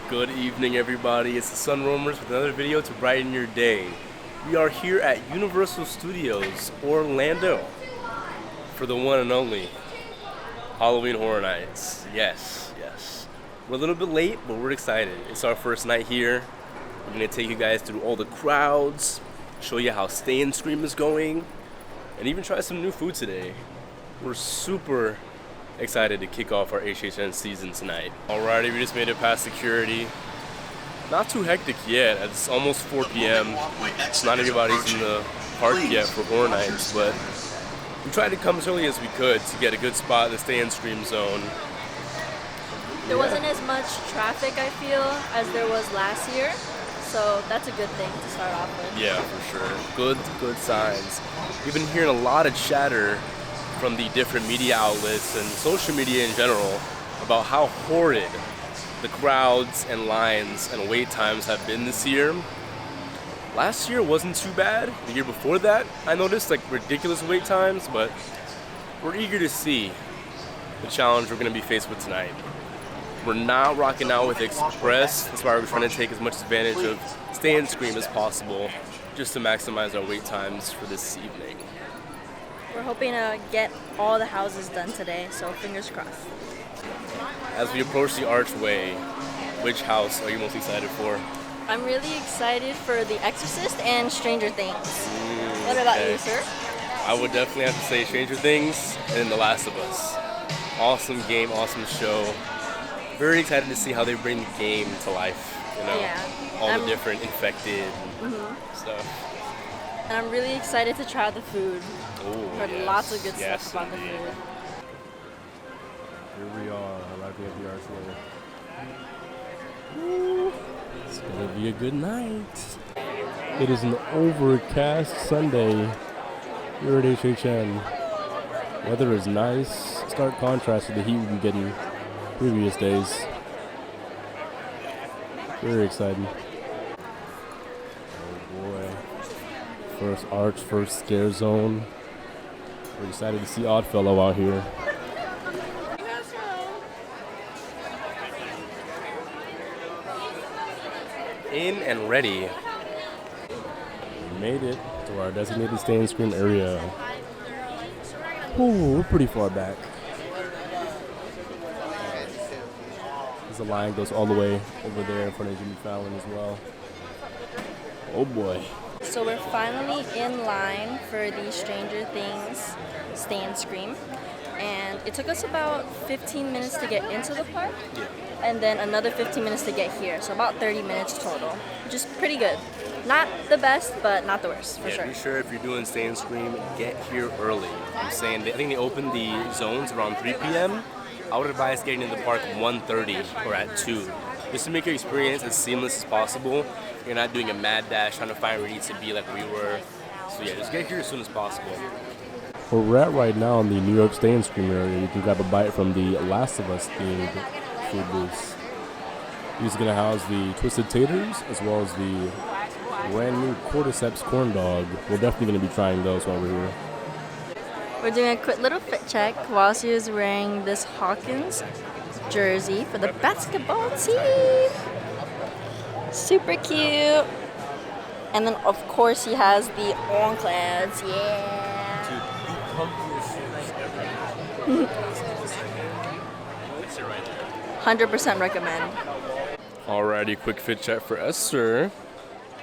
Good evening, everybody. It's the Sunroamers with another video to brighten your day. We are here at Universal Studios, Orlando, for the one and only Halloween Horror Nights. Yes. We're a little bit late, but we're excited. It's our first night here. We're gonna take you guys through all the crowds, show you how Stay and Scream is going, and even try some new food today. We're super excited to kick off our HHN season tonight. Alrighty, we just made it past security. Not too hectic yet. It's almost 4 p.m. Not everybody's in the park yet for Horror Nights, but we tried to come as early as we could to get a good spot in the Stay and Scream zone. There wasn't as much traffic, I feel, as there was last year, so that's a good thing to start off with. Yeah, for sure. Good signs. We've been hearing a lot of chatter from the different media outlets and social media in general about how horrid the crowds and lines and wait times have been this year. Last year wasn't too bad. The year before that, I noticed ridiculous wait times, but we're eager to see the challenge we're going to be faced with tonight. We're not rocking out with Express. That's why we're trying to take as much advantage of Stay and Scream as possible just to maximize our wait times for this evening. We're hoping to get all the houses done today, so fingers crossed. As we approach the archway, which house are you most excited for? I'm really excited for The Exorcist and Stranger Things. What about you, sir? I would definitely have to say Stranger Things and then The Last of Us. Awesome game, awesome show. Very excited to see how they bring the game to life, all the different infected stuff. And I'm really excited to try the food. Heard lots of good stuff about the food. Here we are, arriving at the archway. It's gonna be a good night. It is an overcast Sunday here at HHN. Weather is nice. Stark contrast to the heat we've been getting previous days. Very exciting. Oh boy. First arch, first scare zone. We're excited to see Oddfellow out here. In and ready. We made it to our designated Stay and Scream area. Ooh, we're pretty far back. The line goes all the way over there in front of Jimmy Fallon as well. Oh boy. So we're finally in line for the Stranger Things Stay and Scream. And it took us about 15 minutes to get into the park. And then another 15 minutes to get here. So about 30 minutes total, which is pretty good. Not the best, but not the worst, for sure. Be sure if you're doing Stay and Scream, get here early. I'm saying, I think they opened the zones around 3 p.m. I would advise getting in the park 1:30 or at 2, just to make your experience as seamless as possible. You're not doing a mad dash trying to find where you need to be like we were. So yeah, just get here as soon as possible. Where we're at right now in the New York Stay and Scream area, you can grab a bite from the Last of Us themed food booths. These are going to house the Twisted Taters as well as the brand new Cordyceps corn dog. We're definitely going to be trying those while we're here. We're doing a quick little fit check while she is wearing this Hawkins jersey for the basketball team. Super cute. And then, of course, he has the Onclads. Yeah. Dude, the comfiest shoes ever. 100% recommend. Alrighty, quick fit check for Esther.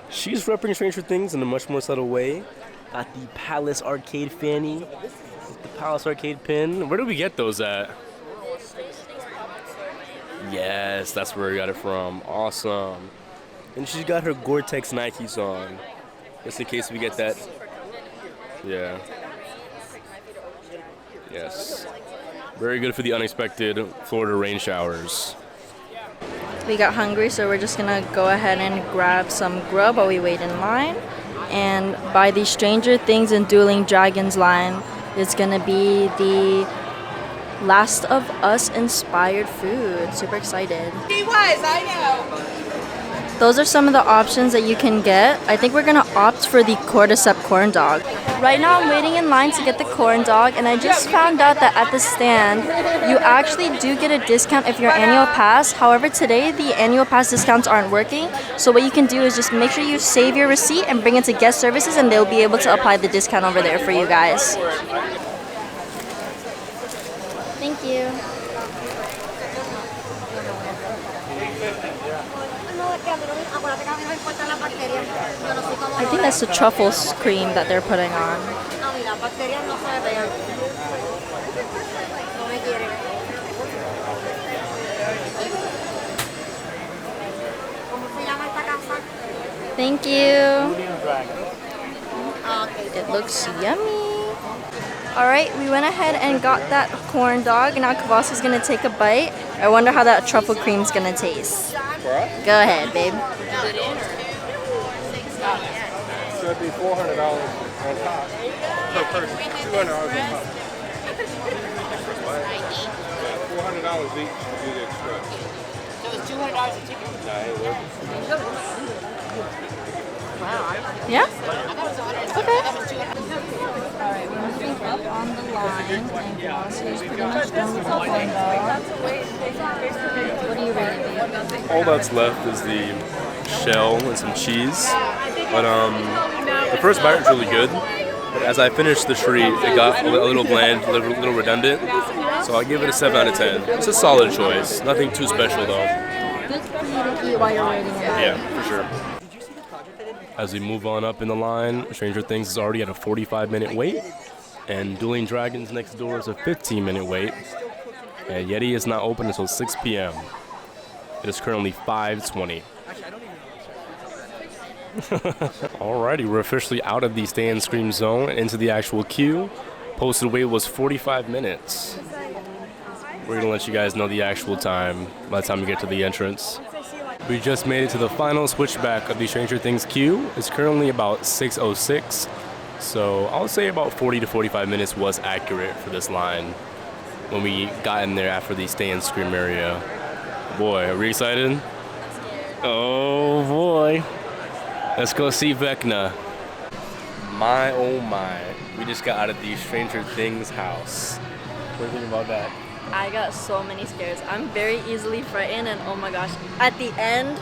She's repping Stranger Things in a much more subtle way. Got the Palace Arcade fanny. The Palace Arcade pin. Where do we get those at? Yes, that's where we got it from. Awesome. And she's got her Gore-Tex Nikes on, just in case we get that. Yeah. Yes. Very good for the unexpected Florida rain showers. We got hungry, so we're just gonna go ahead and grab some grub while we wait in line. And by the Stranger Things and Dueling Dragons line, it's gonna be the Last of Us inspired food. Super excited. He was, I know. those are some of the options that you can get. I think we're gonna opt for the cordyceps corn dog. Right now I'm waiting in line to get the corn dog, and I just found out that at the stand you actually do get a discount if you're annual pass. However, today the annual pass discounts aren't working, so what you can do is just make sure you save your receipt and bring it to guest services, and they'll be able to apply the discount over there for you guys. Thank you. I think that's the truffle cream that they're putting on. Thank you. It looks yummy. Alright, we went ahead and got that corn dog, and now Kavasi's gonna take a bite. I wonder how that truffle cream's gonna taste. Go ahead, babe. So it'd be $400 on top per person. $200 on top. $400 each to do the express. So it's $200 a ticket? Nah, it ain't worth it. Yeah? Okay. Alright, we're moving up on the line, and Kavasi is pretty much done with the corn dog. What do you rate it? All that's left is the shell and some cheese. But the first bite was really good. But as I finished the treat, it got a little bland, a little redundant. So I give it a 7 out of 10. It's a solid choice. Nothing too special though. Good for you to eat while you're waiting in line. Yeah, for sure. As we move on up in the line, Stranger Things is already at a 45-minute wait, and Dueling Dragons next door is a 15-minute wait, and Yeti is not open until 6 p.m. It is currently 5:20. Alrighty, we're officially out of the stay and scream zone and into the actual queue. Posted wait was 45 minutes. We're gonna let you guys know the actual time by the time we get to the entrance. We just made it to the final switchback of the Stranger Things queue. It's currently about 6:06, so I would say about 40 to 45 minutes was accurate for this line when we got in there after the stay and scream area. Boy, are we excited? Oh boy. Let's go see Vecna. My oh my, we just got out of the Stranger Things house. What do you think about that? I got so many scares. I'm very easily frightened, and oh my gosh, at the end,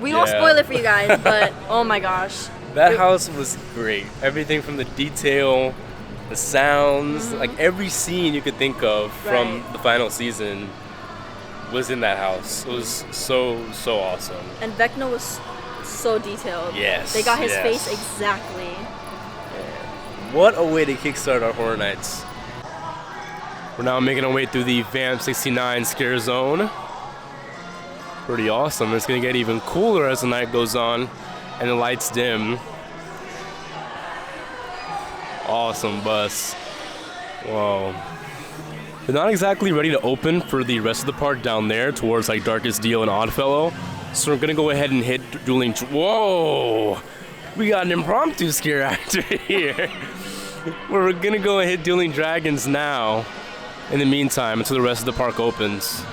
we won't spoil it for you guys, but oh my gosh. That house was great. Everything from the detail, the sounds, like every scene you could think of from the final season was in that house. It was so awesome. And Vecna was so detailed. Yes. They got his face exactly. What a way to kickstart our Horror Nights. We're now making our way through the VAMP 69 scare zone. Pretty awesome. It's gonna get even cooler as the night goes on and the lights dim. Awesome bus. Whoa. They're not exactly ready to open for the rest of the park down there towards like Darkest Deal and Oddfellow. So we're gonna go ahead and hit Dueling. Whoa! We got an impromptu scare actor here. We're gonna go and hit Dueling Dragons now. In the meantime, until the rest of the park opens.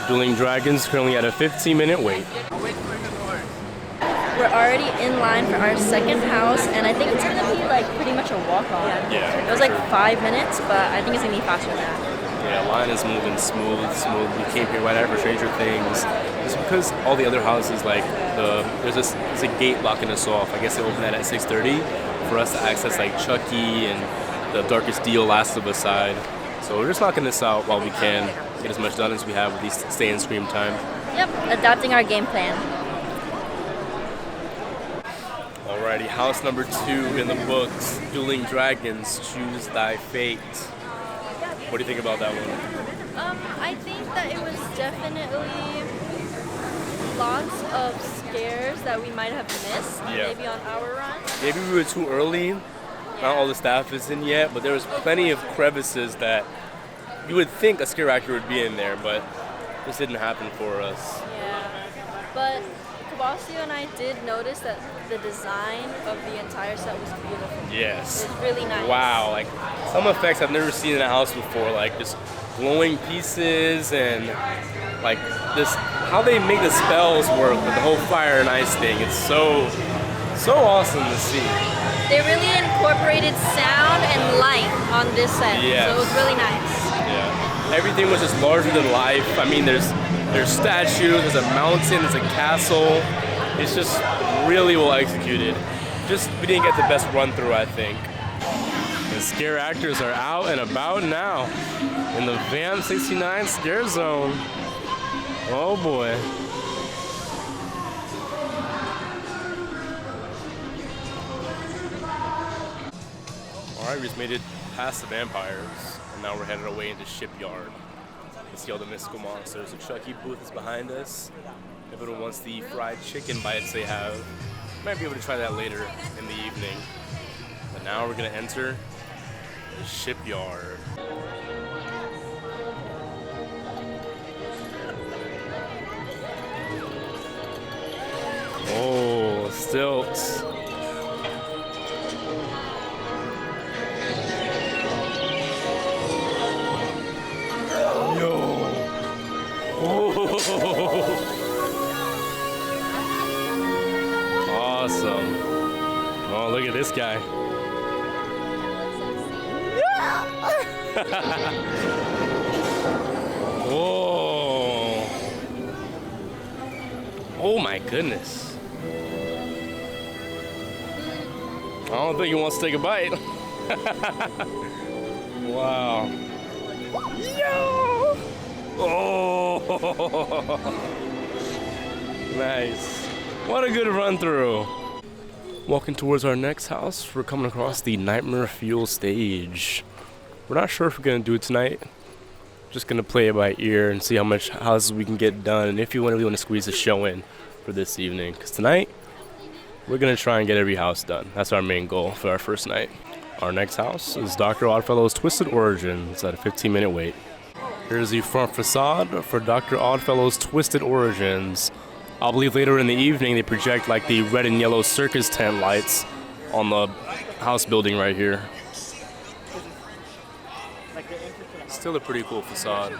Dueling Dragons currently at a 15-minute wait. We're already in line for our second house, and I think it's gonna be like pretty much a walk-on. Yeah. It was like 5 minutes, but I think it's gonna be faster than that. Yeah, line is moving smooth. We came here right after Stranger Things. Just because all the other houses, like there's a gate blocking us off. I guess they open that at 6:30 for us to access like Chucky and the Darkest Deal, Last of Us side. So we're just knocking this out while we can, get as much done as we have with these stay and scream time. Yep, adapting our game plan. Alrighty, house number 2 in the books, Dueling Dragons, Choose Thy Fate. What do you think about that one? I think that it was definitely lots of scares that we might have missed, maybe on our run. Maybe we were too early. Not all the staff is in yet, but there was plenty of crevices that you would think a scare actor would be in there, but this didn't happen for us. Yeah, but Kavasio and I did notice that the design of the entire set was beautiful. Yes. It was really nice. Wow, like some effects I've never seen in a house before, like just glowing pieces and like this how they make the spells work with the whole fire and ice thing. It's so awesome to see. They really incorporated sound and light on this set, Yes. so it was really nice. Yeah, everything was just larger than life. I mean, there's statues, there's a mountain, there's a castle. It's just really well executed. Just we didn't get the best run through, I think. The scare actors are out and about now in the VAM 69 scare zone. Oh boy. Alright, we just made it past the vampires, and now we're headed away into Shipyard. You see all the mystical monsters. The Chucky booth is behind us. If anyone wants the fried chicken bites they have, might be able to try that later in the evening. But now we're gonna enter the Shipyard. Oh, stilts. Awesome. Oh, look at this guy. Whoa. Oh my goodness. I don't think he wants to take a bite. Wow. Yo! Oh! Nice. What a good run through. Walking towards our next house, we're coming across the Nightmare Fuel stage. We're not sure if we're gonna do it tonight. Just gonna play it by ear and see how much houses we can get done, and if you really want to squeeze the show in for this evening. Because tonight, we're gonna try and get every house done. That's our main goal for our first night. Our next house is Dr. Oddfellow's Twisted Origins at a 15-minute wait. Here's the front facade for Dr. Oddfellow's Twisted Origins. I believe later in the evening they project like the red and yellow circus tent lights on the house building right here. Still a pretty cool facade.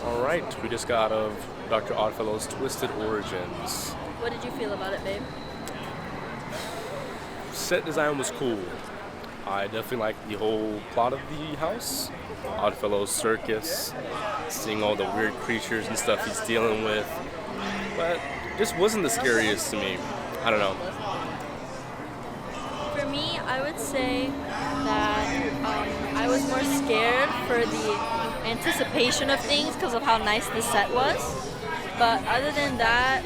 Alright, we just got out of Dr. Oddfellow's Twisted Origins. What did you feel about it, babe? Set design was cool. I definitely liked the whole plot of the house. Oddfellow's circus, seeing all the weird creatures and stuff he's dealing with. But it just wasn't the scariest to me. I don't know. For me, I would say that I was more scared for the anticipation of things because of how nice the set was. But other than that,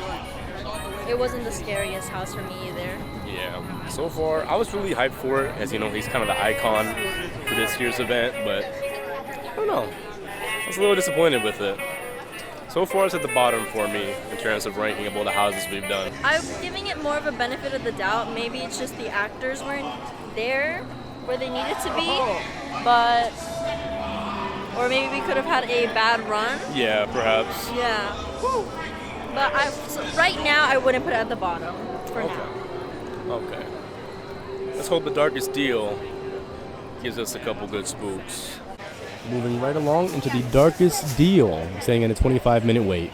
it wasn't the scariest house for me either. Yeah, so far I was really hyped for it, as you know he's kind of the icon for this year's event, but I don't know, I was a little disappointed with it. So far it's at the bottom for me in terms of ranking of all the houses we've done. I'm giving it more of a benefit of the doubt. Maybe it's just the actors weren't there where they needed to be, but or maybe we could have had a bad run. Yeah, perhaps. Yeah. But so right now I wouldn't put it at the bottom for now. Okay. Let's hope the Darkest Deal gives us a couple good spooks. Moving right along into the Darkest Deal, staying in a 25-minute wait.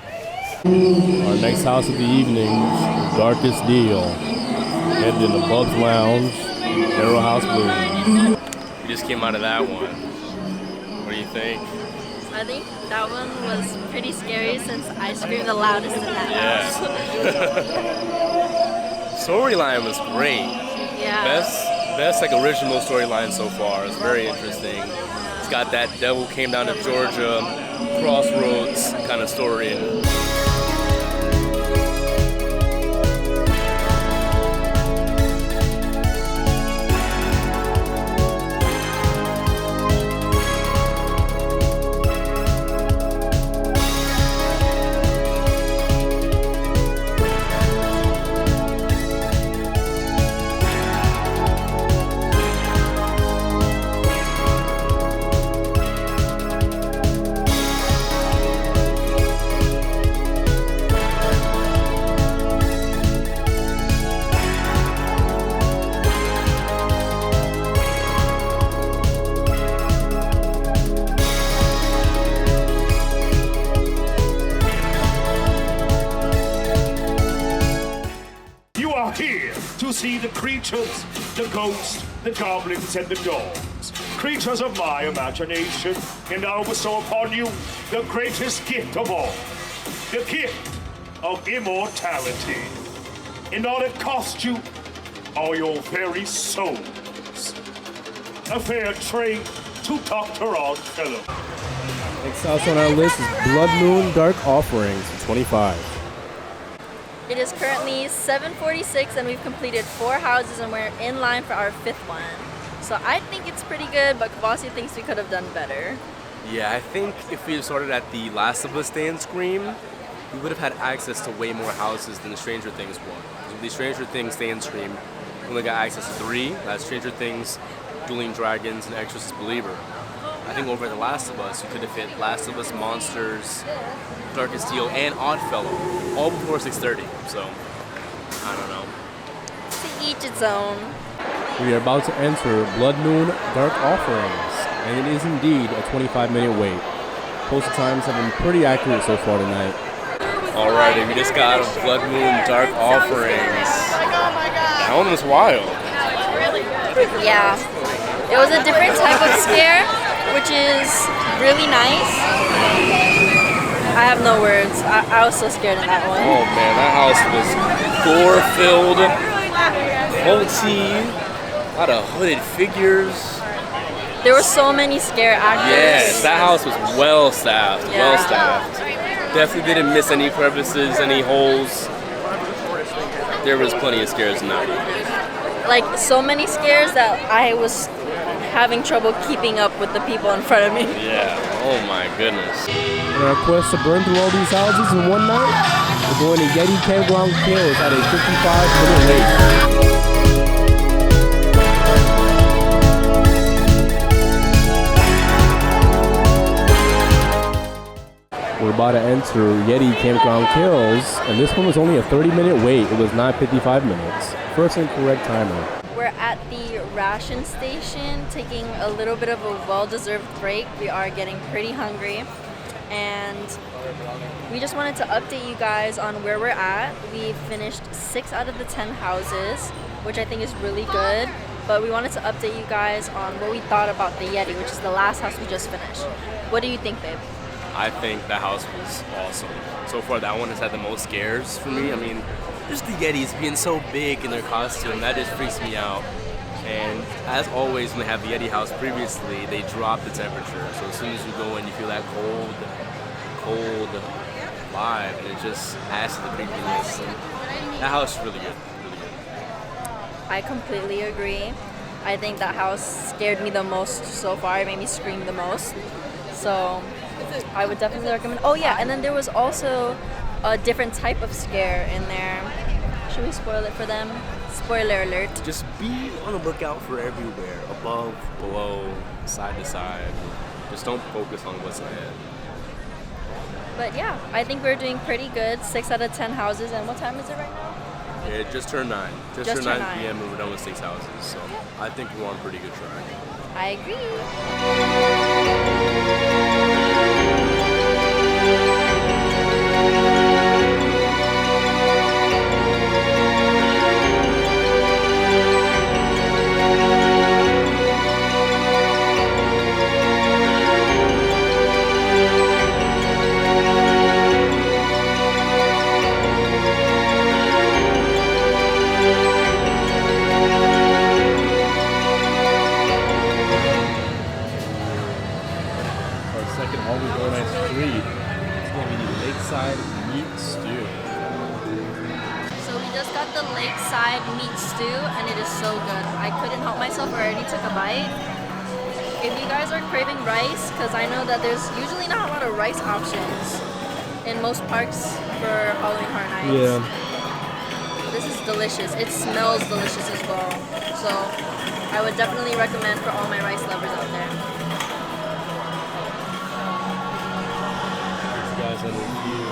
Our next house of the evening, Darkest Deal. Headed into Bub's Lounge, Arrow House Blues. We just came out of that one. What do you think? I think that one was pretty scary since I screamed the loudest in that house. Storyline was great. Yeah. Best like original storyline so far. It's very interesting. It's got that devil came down to Georgia, crossroads kind of story. to see the creatures, the ghosts, the goblins, and the dogs. Creatures of my imagination, and I will bestow upon you the greatest gift of all, the gift of immortality. And all it costs you are your very souls. A fair trade to Dr. Oddfellow. Next house on our list is Blood Moon Dark Offerings, 25. It is currently 7:46 and we've completed 4 houses and we're in line for our 5th one. So I think it's pretty good, but Kavasi thinks we could have done better. Yeah, I think if we had started at the Last of Us Stay and Scream, we would have had access to way more houses than the Stranger Things one. With the Stranger Things Stay and Scream, we only got access to 3. That's Stranger Things, Dueling Dragons, and Exorcist Believer. I think over at The Last of Us, you could have hit Last of Us, Monsters, Darkest Steel, and Oddfellow, all before 6:30. So, I don't know. To each its own. We are about to enter Blood Moon Dark Offerings, and it is indeed a 25-minute wait. Postal times have been pretty accurate so far tonight. Alrighty, we just got a Blood Moon Dark Offerings. That one was wild. Yeah. It was a different type of scare, which is really nice. I have no words. I was so scared in that one. Oh man, that house was gore-filled, multi, a lot of hooded figures. There were so many scare actors. Yes, that house was well staffed. Yeah. Well staffed. Definitely didn't miss any crevices, any holes. There was plenty of scares in that one. Like so many scares that I was having trouble keeping up with the people in front of me. Yeah. Oh my goodness. In our quest to burn through all these houses in one night, we're going to Yeti Campground Kills at a 55-minute wait. We're about to enter Yeti Campground Kills, and this one was only a 30-minute wait. It was not 55 minutes. First and correct timer. We're at the ration station, taking a little bit of a well-deserved break. We are getting pretty hungry, and we just wanted to update you guys on where we're at. We finished 6 out of the 10 houses, which I think is really good, but we wanted to update you guys on what we thought about the Yeti, which is the last house we just finished. What do you think, babe? I think the house was awesome. So far, that one has had the most scares for me. I mean, just the Yetis being so big in their costume, that just freaks me out. And as always, when they have the Yeti house previously, they drop the temperature. So as soon as you go in, you feel that cold vibe, and it just adds to the creepiness. And that house is really good, really good. I completely agree. I think that house scared me the most so far. It made me scream the most. So I would definitely recommend. Oh yeah, and then there was also a different type of scare in there. Should we spoil it for them? Spoiler alert. Just be on the lookout for everywhere, above, below, side to side. Just don't focus on what's ahead. But yeah, I think we're doing pretty good. 6 out of 10 houses. And what time is it right now? It just turned 9. Just turned 9 p.m. and we're done with 6 houses. So I think we're on a pretty good track. I agree. The lakeside meat stew, and it is so good. I couldn't help myself. I already took a bite. If you guys are craving rice, because I know that there's usually not a lot of rice options in most parks for Halloween Horror Nights. Yeah. This is delicious. It smells delicious as well. So I would definitely recommend for all my rice lovers out there. These guys on review.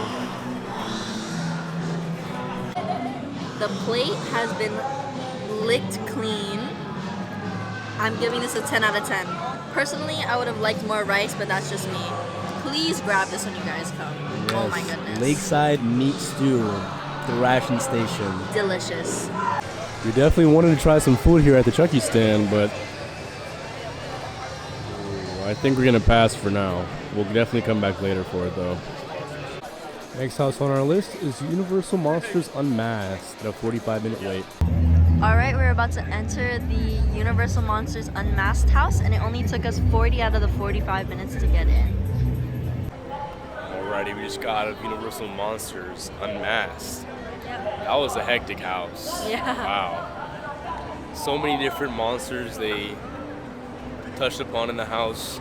The plate has been licked clean. I'm giving this a 10 out of 10. Personally, I would have liked more rice, but that's just me. Please grab this when you guys come. Yes. Oh my goodness. Lakeside meat stew, the ration station. Delicious. We definitely wanted to try some food here at the Chucky stand, but I think we're gonna pass for now. We'll definitely come back later for it though. Next house on our list is Universal Monsters Unmasked at a 45-minute wait. Alright, we're about to enter the Universal Monsters Unmasked house, and it only took us 40 out of the 45 minutes to get in. Alrighty, we just got out of Universal Monsters Unmasked. Yep. That was a hectic house. Yeah. Wow. So many different monsters they touched upon in the house.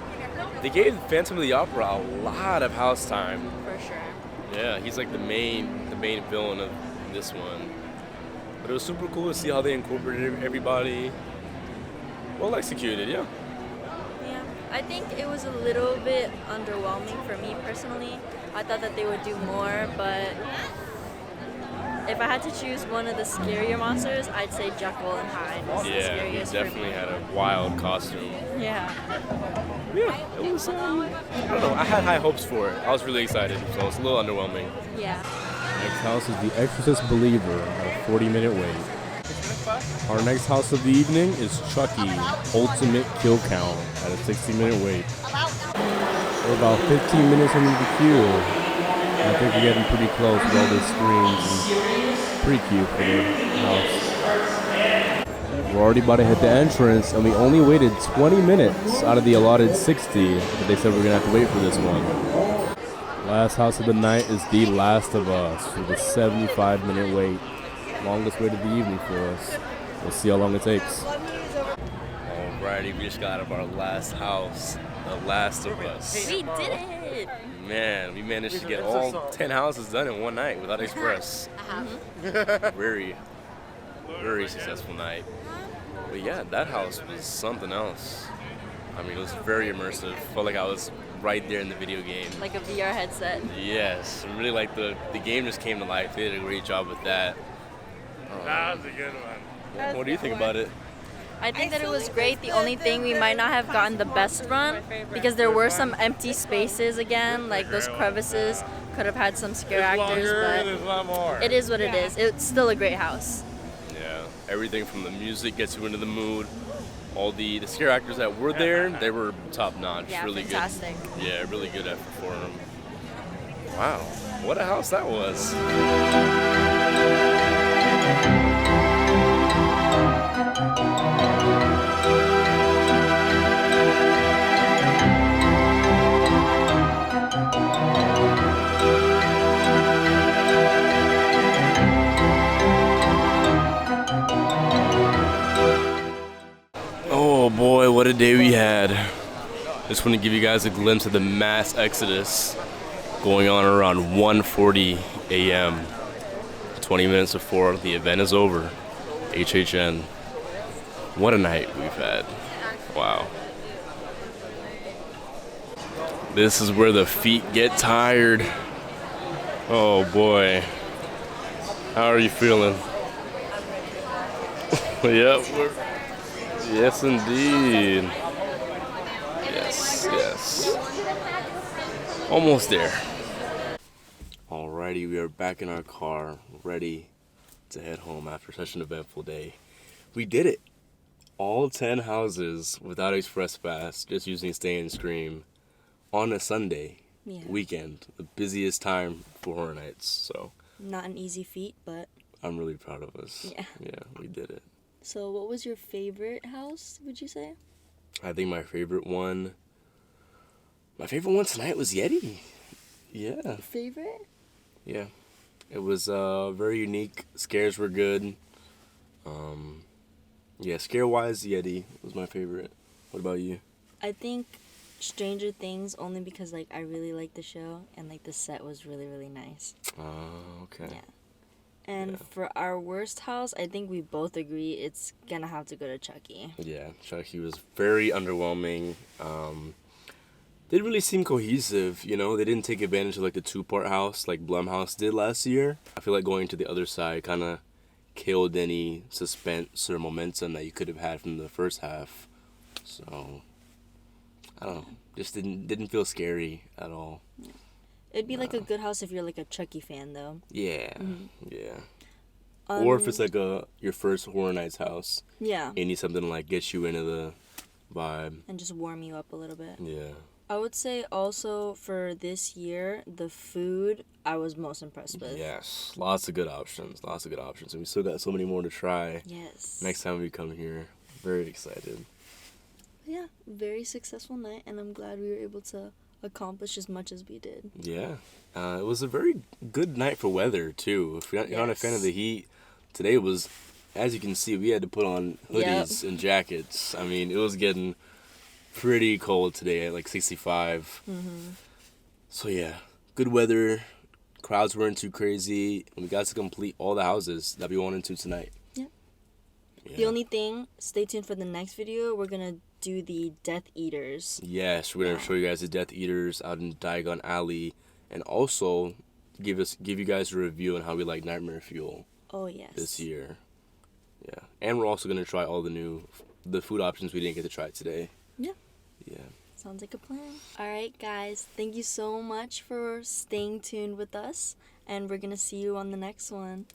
They gave Phantom of the Opera a lot of house time. For sure. Yeah, he's like the main villain of this one. But it was super cool to see how they incorporated everybody. Well executed, yeah. Yeah, I think it was a little bit underwhelming for me personally. I thought that they would do more, but if I had to choose one of the scarier monsters, I'd say Jekyll and Hyde was the Yeah, he scariest for me. definitely had a wild costume. Yeah. Yeah, it was, I don't know, I had high hopes for it. I was really excited, so it's a little underwhelming. Yeah. Next house is The Exorcist Believer at a 40-minute wait. Our next house of the evening is Chucky, Ultimate Kill Count at a 60-minute wait. We're about 15 minutes into the queue. I think we're getting pretty close with all these screens. Pretty cute for the house. We're already about to hit the entrance, and we only waited 20 minutes out of the allotted 60, but they said we're going to have to wait for this one. Last house of the night is The Last of Us with a 75-minute wait. Longest wait of the evening for us. We'll see how long it takes. Alrighty, we just got out of our last house, The Last of Us. We did it! Man, we managed to get all 10 houses done in one night without Express. Very successful night. But yeah, that house was something else. I mean, it was very immersive. Felt like I was right there in the video game. Like a VR headset. Yes, really like the game just came to life. They did a great job with that. That was a good one. What do you think about it? I think that it was great. The only thing, we might not have gotten the best run because there were some empty spaces again, like those crevices could have had some scare actors, but There's a lot more. it is what it is. It's still a great house. Yeah, everything from the music gets you into the mood. All the scare actors that were there, they were top notch. Yeah, really fantastic. good. Yeah, really good at performing. Wow, what a house that was. Oh boy, what a day we had. Just want to give you guys a glimpse of the mass exodus going on around 1:40 a.m. 20 minutes before the event is over. HHN. What a night we've had. Wow. This is where the feet get tired. Oh boy. How are you feeling? Yep. Yes, indeed. Yes. Almost there. Alrighty, we are back in our car, ready to head home after such an eventful day. We did it. All 10 houses without Express Pass, just using Stay and Scream on a Sunday weekend, the busiest time for Horror Nights. So Not an easy feat, but I'm really proud of us. Yeah, we did it. So what was your favorite house, would you say? I think my favorite one tonight was Yeti. Yeah. Favorite? Yeah. It was very unique. Scares were good. Yeah, scare-wise, Yeti was my favorite. What about you? I think Stranger Things, only because I really liked the show and the set was really, really nice. Oh, okay. Yeah. And for our worst house, I think we both agree it's gonna have to go to Chucky. Yeah, Chucky was very underwhelming. Didn't really seem cohesive, you know? They didn't take advantage of the two-part house like Blumhouse did last year. I feel like going to the other side kind of killed any suspense or momentum that you could have had from the first half. So, I don't know. Just didn't feel scary at all. It'd be a good house if you're a Chucky fan, though. Yeah, yeah. Or if it's like your first Horror Nights house, Yeah. and you need something to like get you into the vibe. And just warm you up a little bit. Yeah. I would say also for this year, the food I was most impressed with. Yes, lots of good options. Lots of good options, and we still got so many more to try. Yes. Next time we come here, very excited. Yeah, very successful night, and I'm glad we were able to accomplish as much as we did. Yeah, it was a very good night for weather too. If you're not a fan of Yes. the heat, today was, as you can see, we had to put on hoodies and jackets. I mean, it was getting pretty cold today at like 65. So yeah, good weather. Crowds weren't too crazy, and we got to complete all the houses that we wanted to tonight. Yeah. Yeah. The only thing, stay tuned for the next video. We're gonna do the Death Eaters. Yes, we're gonna show you guys the Death Eaters out in Diagon Alley, and also give you guys a review on how we like Nightmare Fuel Oh yes. this year. Yeah, and we're also gonna try all the food options we didn't get to try today. Yeah. Yeah. Sounds like a plan. Alright guys, thank you so much for staying tuned with us, and we're gonna see you on the next one.